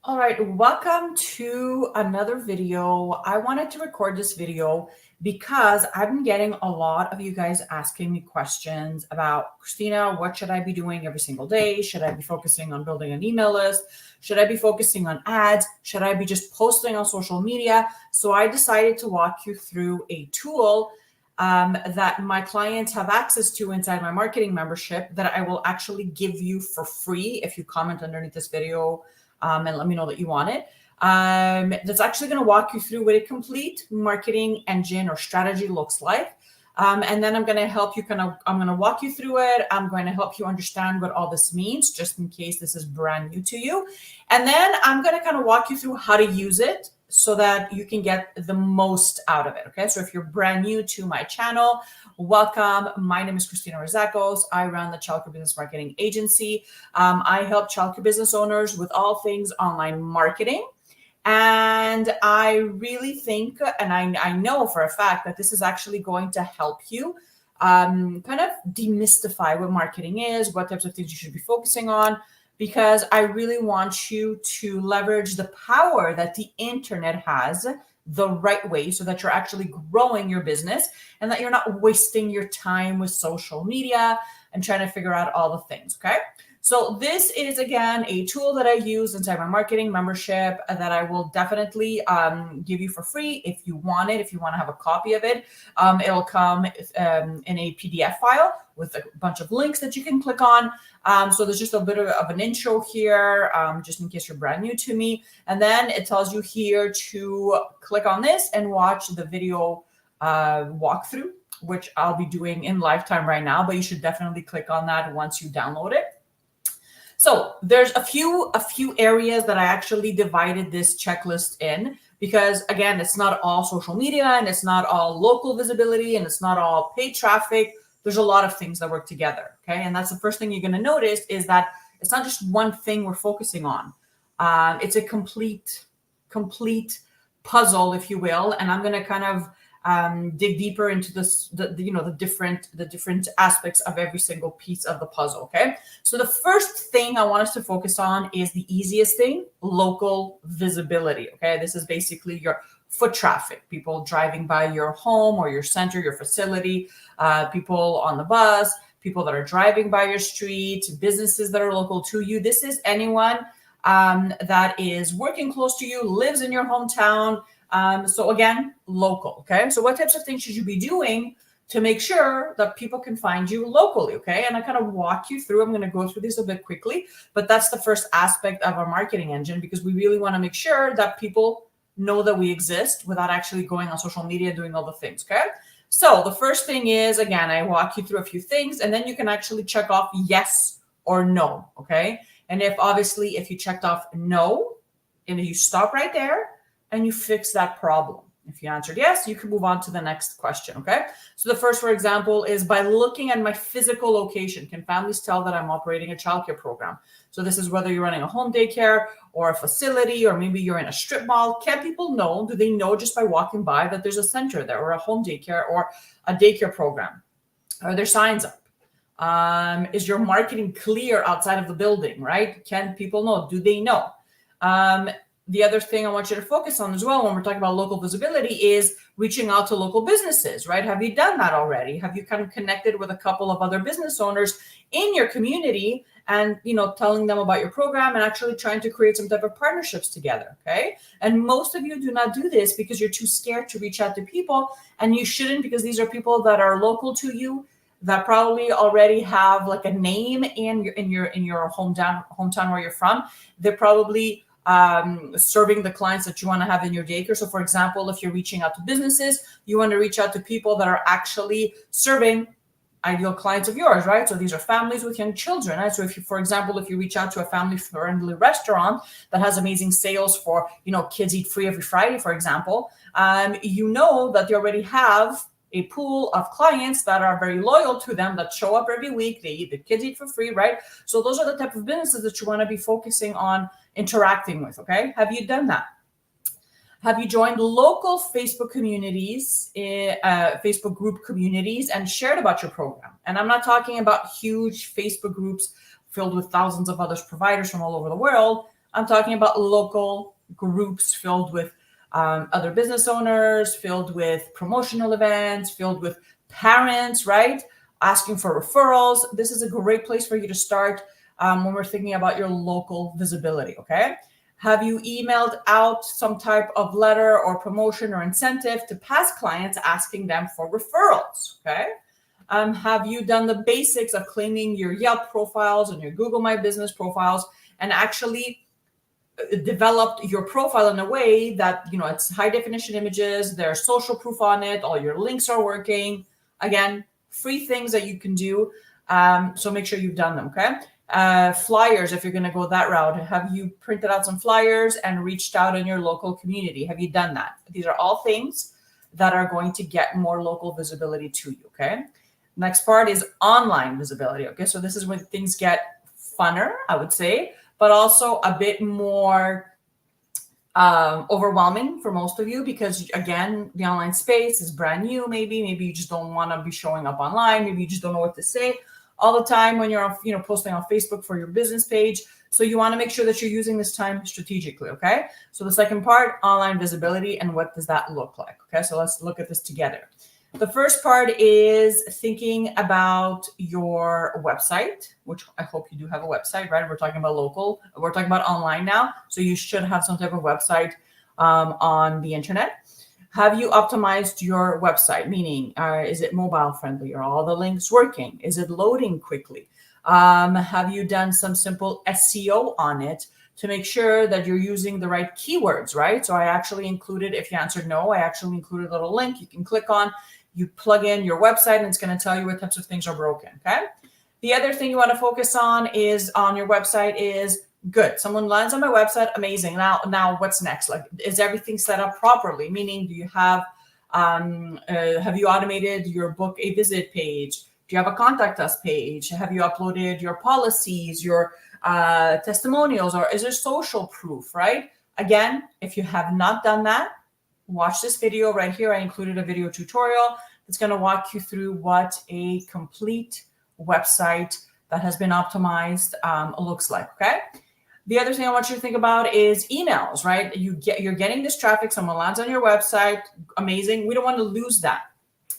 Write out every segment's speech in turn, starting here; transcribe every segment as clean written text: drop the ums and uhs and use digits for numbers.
All right, welcome to another video. I wanted to record this video because I've been getting a lot of you guys asking me questions about, Christina, what should I be doing every single day? Should I be focusing on building an email list? Should I be focusing on ads? Should I be just posting on social media? So I decided to walk you through a tool that my clients have access to inside my marketing membership that I will actually give you for free if you comment underneath this video and let me know that you want it. That's actually going to walk you through what a complete marketing engine or strategy looks like. And then I'm going to help you I'm going to walk you through it. I'm going to help you understand what all this means, just in case this is brand new to you. And then I'm going to kind of walk you through how to use it so that you can get the most out of it. Okay. So if you're brand new to my channel, welcome. My name is Christina Rizakos. I run the Childcare Business Marketing Agency. I help childcare business owners with all things online marketing. And I really think, and I know for a fact that this is actually going to help you kind of demystify what marketing is, what types of things you should be focusing on, because I really want you to leverage the power that the internet has the right way so that you're actually growing your business and that you're not wasting your time with social media and trying to figure out all the things, okay? So this is, again, a tool that I use inside my marketing membership that I will definitely give you for free if you want it, if you want to have a copy of it. It'll come in a PDF file with a bunch of links that you can click on. So there's just a bit of an intro here, just in case you're brand new to me. And then it tells you here to click on this and watch the video walkthrough, which I'll be doing in lifetime right now, but you should definitely click on that once you download it. So there's a few areas that I actually divided this checklist in because, again, it's not all social media and it's not all local visibility and it's not all paid traffic. There's a lot of things that work together, okay? And that's the first thing you're going to notice is that it's not just one thing we're focusing on. It's a complete puzzle, if you will. And I'm going to kind of dig deeper into the different aspects of every single piece of the puzzle. Okay. So the first thing I want us to focus on is the easiest thing, local visibility. Okay. This is basically your foot traffic, people driving by your home or your center, your facility, people on the bus, people that are driving by your street, businesses that are local to you. This is anyone that is working close to you, lives in your hometown. So again, local, okay? So what types of things should you be doing to make sure that people can find you locally, okay? And I kind of walk you through, I'm going to go through this a bit quickly, but that's the first aspect of our marketing engine because we really want to make sure that people know that we exist without actually going on social media, doing all the things, okay? So the first thing is, again, I walk you through a few things and then you can actually check off yes or no, okay? And if you checked off no, and you stop right there, and you fix that problem. If you answered yes, you can move on to the next question, okay? So the first, for example, is by looking at my physical location, can families tell that I'm operating a childcare program? So this is whether you're running a home daycare or a facility, or maybe you're in a strip mall. Can people know, do they know just by walking by that there's a center there or a home daycare or a daycare program? Are there signs up? Is your marketing clear outside of the building, right? Can people know? Do they know? The other thing I want you to focus on as well when we're talking about local visibility is reaching out to local businesses, right? Have you done that already? Have you kind of connected with a couple of other business owners in your community and, telling them about your program and actually trying to create some type of partnerships together, okay? And most of you do not do this because you're too scared to reach out to people, and you shouldn't, because these are people that are local to you that probably already have like a name in your hometown where you're from. They're probably serving the clients that you want to have in your daycare. So for example, if you're reaching out to businesses, you want to reach out to people that are actually serving ideal clients of yours, right? So these are families with young children, right? So if you reach out to a family-friendly restaurant that has amazing sales for, kids eat free every Friday, for example, you know that they already have a pool of clients that are very loyal to them, that show up every week. The kids eat for free, right? So those are the type of businesses that you want to be focusing on interacting with, okay? Have you done that? Have you joined local Facebook communities, Facebook group communities, and shared about your program? And I'm not talking about huge Facebook groups filled with thousands of other providers from all over the world. I'm talking about local groups filled with other business owners, filled with promotional events, filled with parents, right? Asking for referrals. This is a great place for you to start when we're thinking about your local visibility, okay? Have you emailed out some type of letter or promotion or incentive to past clients asking them for referrals, okay? Have you done the basics of cleaning your Yelp profiles and your Google My Business profiles and actually developed your profile in a way that, you know, it's high definition images, there's social proof on it, all your links are working. Again, free things that you can do. So make sure you've done them, okay? Flyers, if you're going to go that route, have you printed out some flyers and reached out in your local community? Have you done that? These are all things that are going to get more local visibility to you, okay? Next part is online visibility, okay? So this is when things get funner, I would say, but also a bit more overwhelming for most of you because, again, the online space is brand new. Maybe you just don't want to be showing up online. Maybe you just don't know what to say all the time when you're, you know, posting on Facebook for your business page. So you want to make sure that you're using this time strategically, okay? So the second part, online visibility, and what does that look like, okay? So let's look at this together. The first part is thinking about your website, which I hope you do have a website, right? We're talking about local, we're talking about online now. So you should have some type of website on the internet. Have you optimized your website? Meaning, is it mobile friendly? Are all the links working? Is it loading quickly? Have you done some simple SEO on it to make sure that you're using the right keywords, right? So I actually included, if you answered no, I actually included a little link you can click on. You plug in your website and it's going to tell you what types of things are broken, okay? The other thing you want to focus on is on your website is good. Someone lands on my website, amazing. Now what's next? Like, is everything set up properly? Meaning, do you have you automated your book a visit page? Do you have a contact us page? Have you uploaded your policies, your testimonials, or is there social proof, right? Again, if you have not done that, watch this video right here. I included a video tutorial that's going to walk you through what a complete website that has been optimized looks like, okay? The other thing I want you to think about is emails, right? You're getting this traffic. Someone lands on your website. Amazing. We don't want to lose that.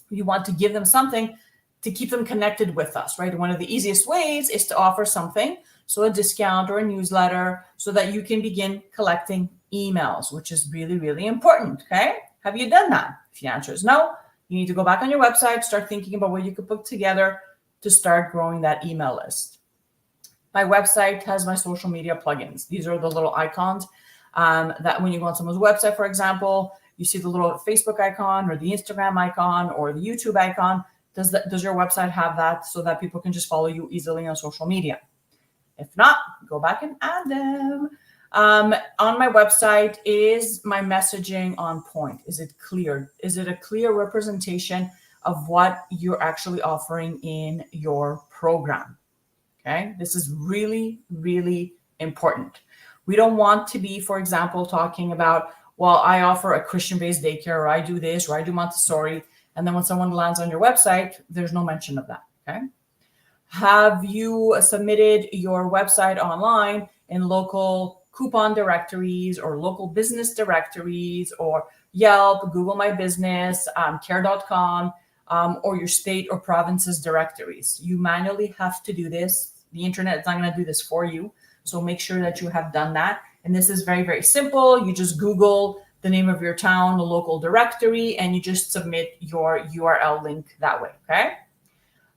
You want to give them something to keep them connected with us, right? One of the easiest ways is to offer something, so a discount or a newsletter, so that you can begin collecting emails, which is really, really important, okay? Have you done that? If the answer is no, you need to go back on your website, start thinking about what you could put together to start growing that email list. My website has my social media plugins. These are the little icons that when you go on someone's website, for example, you see the little Facebook icon or the Instagram icon or the YouTube icon. Does your website have that so that people can just follow you easily on social media? If not, go back and add them. On my website, is my messaging on point? Is it clear? Is it a clear representation of what you're actually offering in your program? Okay, this is really, really important. We don't want to be, for example, talking about, well, I offer a Christian-based daycare, or I do this, or I do Montessori. And then when someone lands on your website, there's no mention of that, okay? Have you submitted your website online in local coupon directories or local business directories or Yelp, Google My Business, care.com, or your state or province's directories? You manually have to do this. The internet is not going to do this for you. So make sure that you have done that. And this is very, very simple. You just Google the name of your town, the local directory, and you just submit your URL link that way, okay?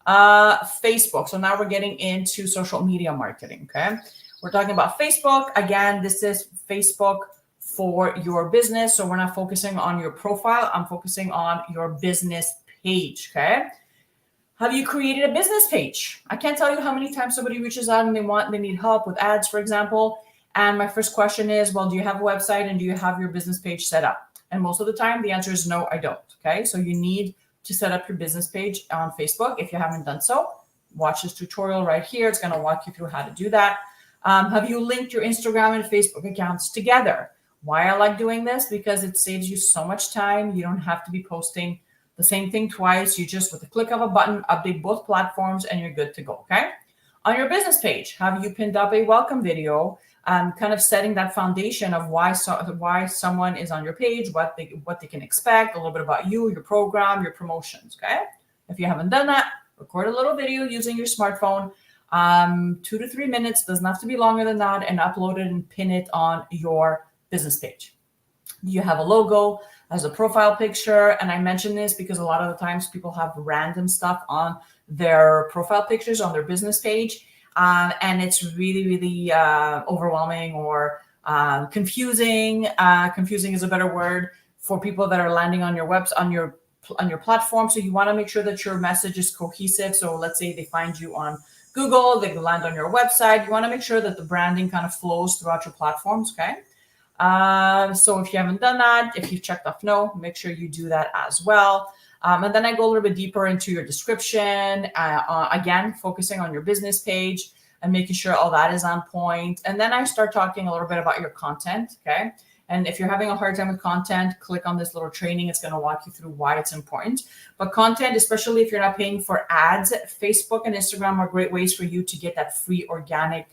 Facebook. So now we're getting into social media marketing, okay? We're talking about Facebook. Again, this is Facebook for your business. So we're not focusing on your profile. I'm focusing on your business page, okay? Have you created a business page? I can't tell you how many times somebody reaches out and they need help with ads, for example. And my first question is, well, do you have a website and do you have your business page set up? And most of the time, the answer is no, I don't, okay? So you need to set up your business page on Facebook. If you haven't done so, watch this tutorial right here. It's going to walk you through how to do that. Have you linked your Instagram and Facebook accounts together? Why I like doing this? Because it saves you so much time. You don't have to be posting the same thing twice. You just, with the click of a button, update both platforms and you're good to go, okay? On your business page, have you pinned up a welcome video kind of setting that foundation of why someone is on your page, what they can expect, a little bit about you, your program, your promotions. Okay. If you haven't done that, record a little video using your smartphone. 2 to 3 minutes, doesn't have to be longer than that, and upload it and pin it on your business page. You have a logo as a profile picture. And I mention this because a lot of the times people have random stuff on their profile pictures on their business page. And it's really, really overwhelming or confusing. Confusing is a better word for people that are landing on your on your platform. So you want to make sure that your message is cohesive. So let's say they find you on Google, they land on your website. You want to make sure that the branding kind of flows throughout your platforms. Okay. So if you haven't done that, if you've checked off no, make sure you do that as well. And then I go a little bit deeper into your description, again, focusing on your business page and making sure all that is on point. And then I start talking a little bit about your content. Okay. And if you're having a hard time with content, click on this little training. It's going to walk you through why it's important. But content, especially if you're not paying for ads, Facebook and Instagram are great ways for you to get that free organic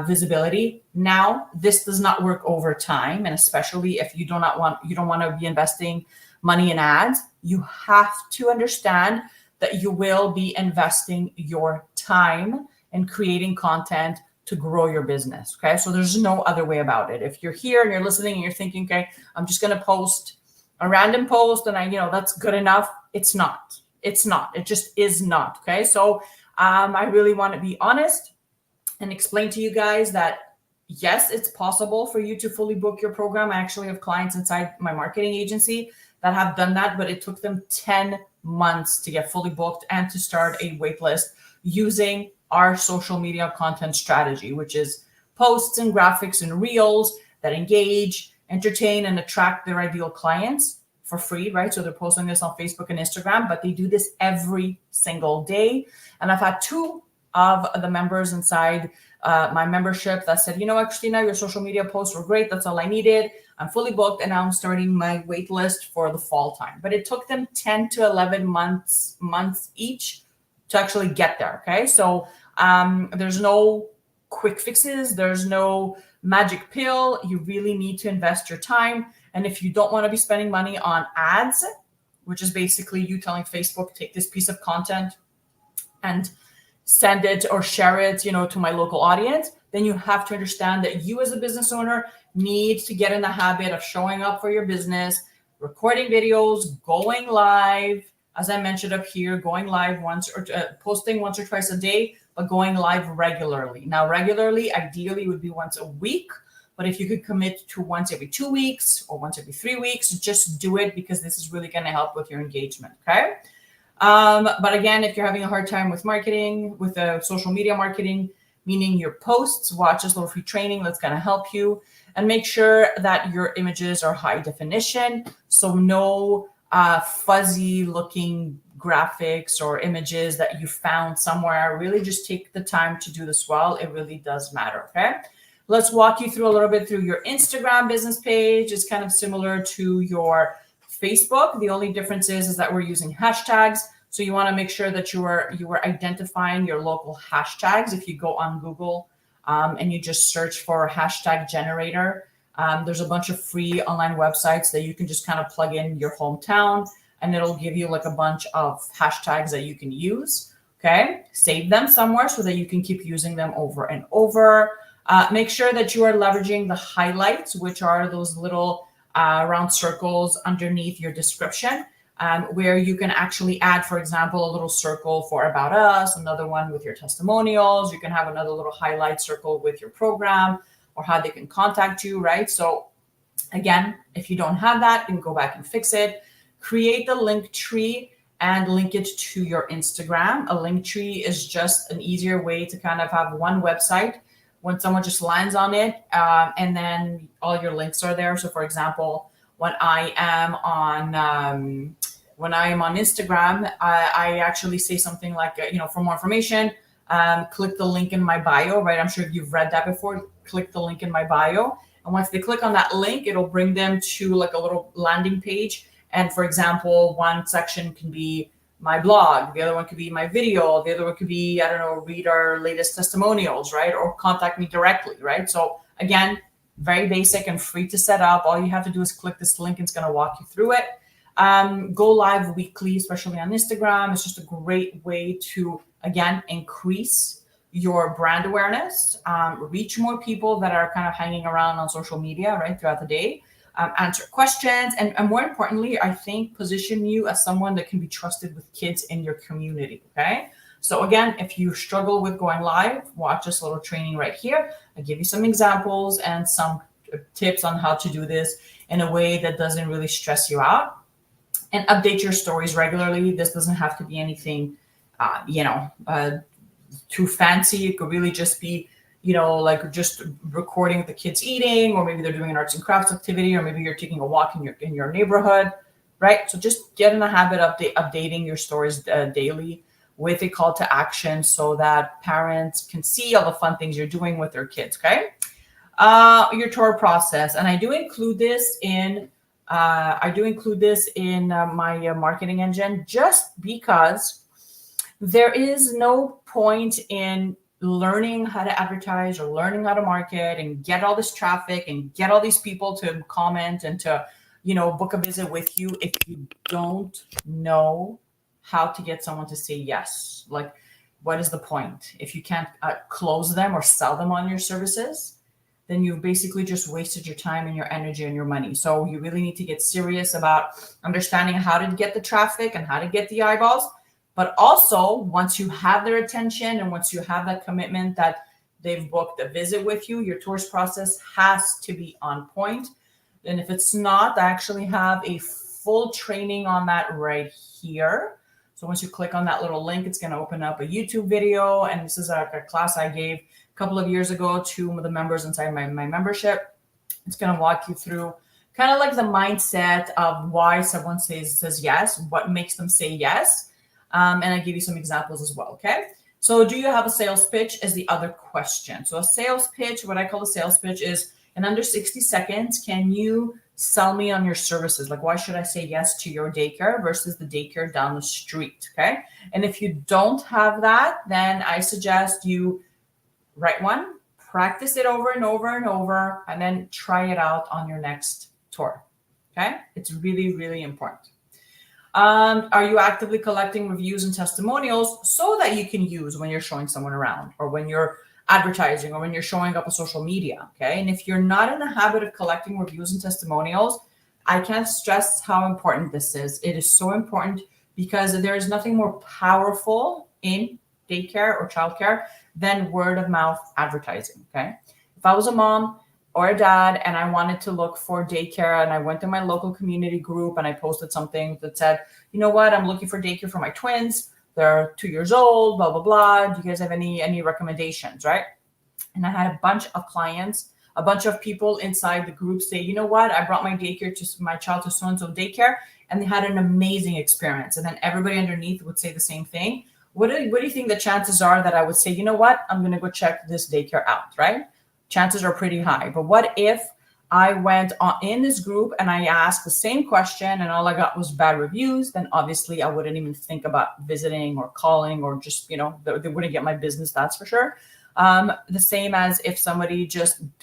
visibility. Now, this does not work over time, and especially if you don't want to be investing money in ads, you have to understand that you will be investing your time in creating content to grow your business. Okay, so there's no other way about it. If you're here and you're listening and you're thinking, okay, I'm just going to post a random post and that's good enough. It's not. It's not. It just is not. Okay, so I really want to be honest and explain to you guys that yes, it's possible for you to fully book your program. I actually have clients inside my marketing agency that have done that, but it took them 10 months to get fully booked and to start a wait list using our social media content strategy, which is posts and graphics and reels that engage, entertain, and attract their ideal clients for free, right? So they're posting this on Facebook and Instagram, but they do this every single day. And I've had 2 of the members inside my membership that said, you know what, Christina, your social media posts were great. That's all I needed. I'm fully booked and now I'm starting my wait list for the fall time. But it took them 10 to 11 months each to actually get there. Okay. So there's no quick fixes. There's no magic pill. You really need to invest your time. And if you don't want to be spending money on ads, which is basically you telling Facebook, take this piece of content and send it or share it, to my local audience, then you have to understand that you as a business owner need to get in the habit of showing up for your business, recording videos, going live, as I mentioned up here, going live posting once or twice a day, but going live regularly. Now, regularly, ideally would be once a week, but if you could commit to once every 2 weeks or once every 3 weeks, just do it because this is really going to help with your engagement. Okay. But again, if you're having a hard time with marketing, with social media marketing, meaning your posts, watch this little free training that's going to help you, and make sure that your images are high definition. So no fuzzy looking graphics or images that you found somewhere. Really just take the time to do this well. It really does matter. Okay. Let's walk you through a little bit through your Instagram business page. It's kind of similar to your Facebook. The only difference is that we're using hashtags. So you want to make sure that you are identifying your local hashtags. If you go on Google and you just search for hashtag generator, there's a bunch of free online websites that you can just kind of plug in your hometown and it'll give you like a bunch of hashtags that you can use. Okay. Save them somewhere so that you can keep using them over and over. Make sure that you are leveraging the highlights, which are those little round circles underneath your description, where you can actually add, for example, a little circle for about us, another one with your testimonials. You can have another little highlight circle with your program or how they can contact you, right? So again, if you don't have that, you can go back and fix it. Create the link tree and link it to your Instagram. A link tree is just an easier way to kind of have one website when someone just lands on it, and then all your links are there. So for example, when I am on Instagram, I actually say something like, for more information, click the link in my bio, right? I'm sure you've read that before. Click the link in my bio. And once they click on that link, it'll bring them to like a little landing page. And for example, one section can be my blog. The other one could be my video. The other one could be, I don't know, read our latest testimonials, right? Or contact me directly, right? So again, very basic and free to set up. All you have to do is click this link. It's going to walk you through it. Go live weekly, especially on Instagram. It's just a great way to, again, increase your brand awareness, reach more people that are kind of hanging around on social media, right, throughout the day. Answer questions, and more importantly, I think position you as someone that can be trusted with kids in your community. Okay. So again, if you struggle with going live, watch this little training right here. I give you some examples and some tips on how to do this in a way that doesn't really stress you out. And update your stories regularly. This doesn't have to be anything, too fancy. It could really just be, like just recording the kids eating, or maybe they're doing an arts and crafts activity, or maybe you're taking a walk in your neighborhood, right? So just get in the habit of updating your stories daily with a call to action so that parents can see all the fun things you're doing with their kids, okay? Your tour process. And I do include this in my marketing engine, just because there is no point in learning how to advertise or learning how to market and get all this traffic and get all these people to comment and to, book a visit with you if you don't know how to get someone to say yes. Like, what is the point? If you can't close them or sell them on your services, then you've basically just wasted your time and your energy and your money. So you really need to get serious about understanding how to get the traffic and how to get the eyeballs. But also, once you have their attention and once you have that commitment that they've booked a visit with you, your tours process has to be on point. And if it's not, I actually have a full training on that right here. So once you click on that little link, it's going to open up a YouTube video. And this is a class I gave a couple of years ago to the members inside my membership. It's going to walk you through kind of like the mindset of why someone says yes, what makes them say yes. And I give you some examples as well, okay? So do you have a sales pitch is the other question. So a sales pitch, what I call a sales pitch, is in under 60 seconds, can you sell me on your services? Like, why should I say yes to your daycare versus the daycare down the street, okay? And if you don't have that, then I suggest you write one, practice it over and over and over, and then try it out on your next tour, okay? It's really, really important. Are you actively collecting reviews and testimonials so that you can use when you're showing someone around, or when you're advertising, or when you're showing up on social media, okay? And if you're not in the habit of collecting reviews and testimonials, I can't stress how important this is. It is so important because there is nothing more powerful in daycare or childcare than word of mouth advertising, okay? If I was a mom or a dad and I wanted to look for daycare and I went to my local community group and I posted something that said, you know what, I'm looking for daycare for my twins. They're 2 years old, blah, blah, blah. Do you guys have any recommendations, right? And I had a bunch of clients, a bunch of people inside the group say, you know what, I brought my child to so-and-so daycare, and they had an amazing experience. And then everybody underneath would say the same thing. What do you think the chances are that I would say, you know what, I'm going to go check this daycare out, right? Chances are pretty high. But what if I went in this group and I asked the same question and all I got was bad reviews? Then obviously I wouldn't even think about visiting or calling, or just, they wouldn't get my business, that's for sure. The same as if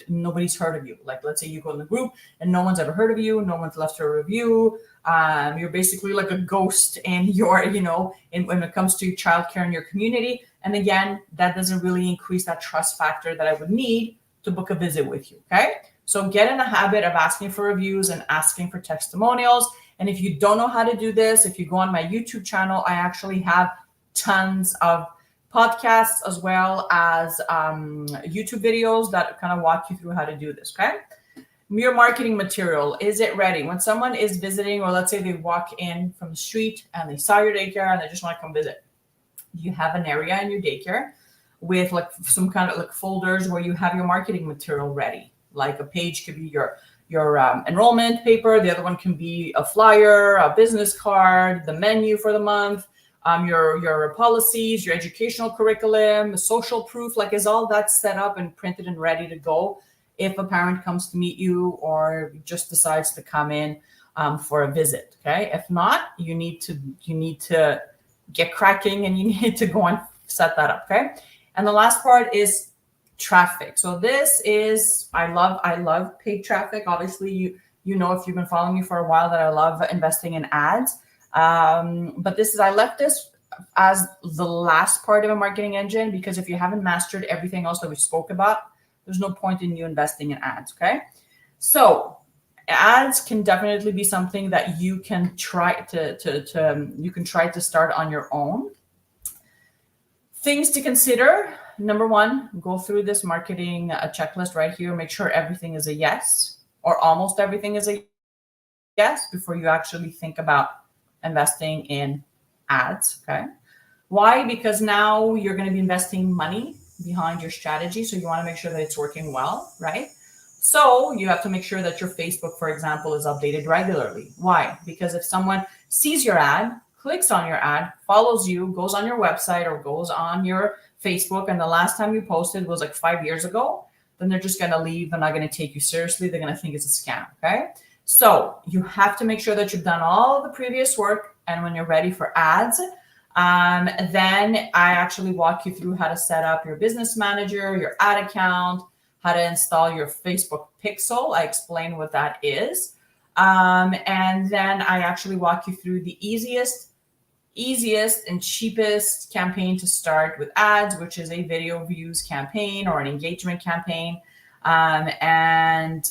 nobody's heard of you. Like, let's say you go in the group and no one's ever heard of you, no one's left a review. You're basically like a ghost in your, when it comes to childcare in your community. And again, that doesn't really increase that trust factor that I would need to book a visit with you, okay? So get in the habit of asking for reviews and asking for testimonials. And if you don't know how to do this, if you go on my YouTube channel, I actually have tons of podcasts as well as YouTube videos that kind of walk you through how to do this, okay? Your marketing material, is it ready? When someone is visiting, or let's say they walk in from the street and they saw your daycare and they just want to come visit, you have an area in your daycare with like some kind of like folders where you have your marketing material ready. Like a page could be your enrollment paper. The other one can be a flyer, a business card, the menu for the month, your policies, your educational curriculum, the social proof. Like, is all that set up and printed and ready to go if a parent comes to meet you or just decides to come in for a visit? Okay. If not, you need to get cracking and you need to go and set that up. Okay. And the last part is traffic. So this is, I love paid traffic. Obviously, you know, if you've been following me for a while, that I love investing in ads. But I left this as the last part of a marketing engine, because if you haven't mastered everything else that we spoke about, there's no point in you investing in ads. Okay. So ads can definitely be something that you can try to start on your own. Things to consider. Number one, go through this marketing checklist right here. Make sure everything is a yes, or almost everything is a yes, before you actually think about investing in ads. Okay. Why? Because now you're going to be investing money behind your strategy. So you want to make sure that it's working well, right? So you have to make sure that your Facebook, for example, is updated regularly. Why? Because if someone sees your ad, clicks on your ad, follows you, goes on your website or goes on your Facebook, and the last time you posted was like 5 years ago, then they're just going to leave. They're not going to take you seriously. They're going to think it's a scam. Okay. So you have to make sure that you've done all the previous work. And when you're ready for ads, then I actually walk you through how to set up your business manager, your ad account, how to install your Facebook pixel. I explain what that is. And then I actually walk you through the easiest and cheapest campaign to start with ads, which is a video views campaign or an engagement campaign. And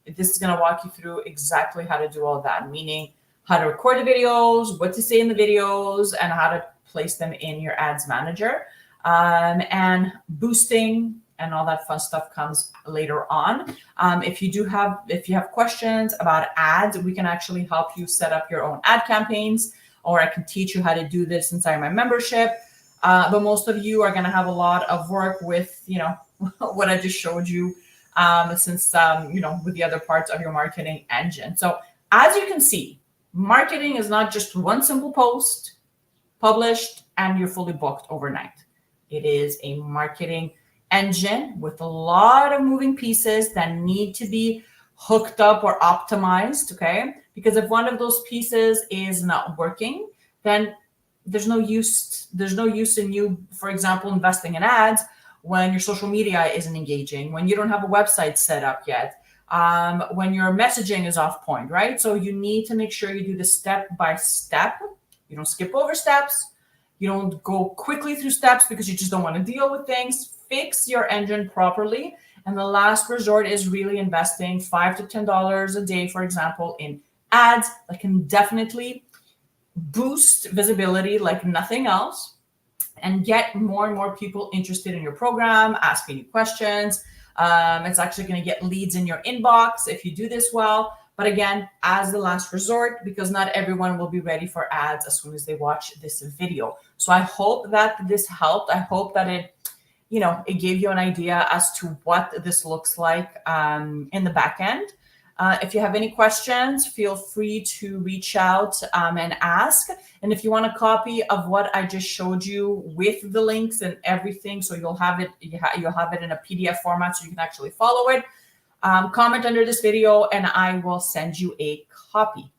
this is going to walk you through exactly how to do all that, meaning how to record the videos, what to say in the videos, and how to place them in your ads manager. And boosting and all that fun stuff comes later on. If you have questions about ads, we can actually help you set up your own ad campaigns, or I can teach you how to do this inside my membership. But most of you are going to have a lot of work with, what I just showed you, since, with the other parts of your marketing engine. So as you can see, marketing is not just one simple post published and you're fully booked overnight. It is a marketing engine with a lot of moving pieces that need to be hooked up or optimized. Okay. Because if one of those pieces is not working, then there's no use in you, for example, investing in ads when your social media isn't engaging, when you don't have a website set up yet, when your messaging is off point, right? So you need to make sure you do this step by step. You don't skip over steps. You don't go quickly through steps because you just don't want to deal with things. Fix your engine properly. And the last resort is really investing $5 to $10 a day, for example, in ads that can definitely boost visibility like nothing else, and get more and more people interested in your program, asking you questions. It's actually going to get leads in your inbox if you do this well. But again, as the last resort, because not everyone will be ready for ads as soon as they watch this video. So I hope that this helped. I hope that it gave you an idea as to what this looks like in the back end. If you have any questions, feel free to reach out and ask. And if you want a copy of what I just showed you with the links and everything, so you'll have it in a PDF format so you can actually follow it, comment under this video and I will send you a copy.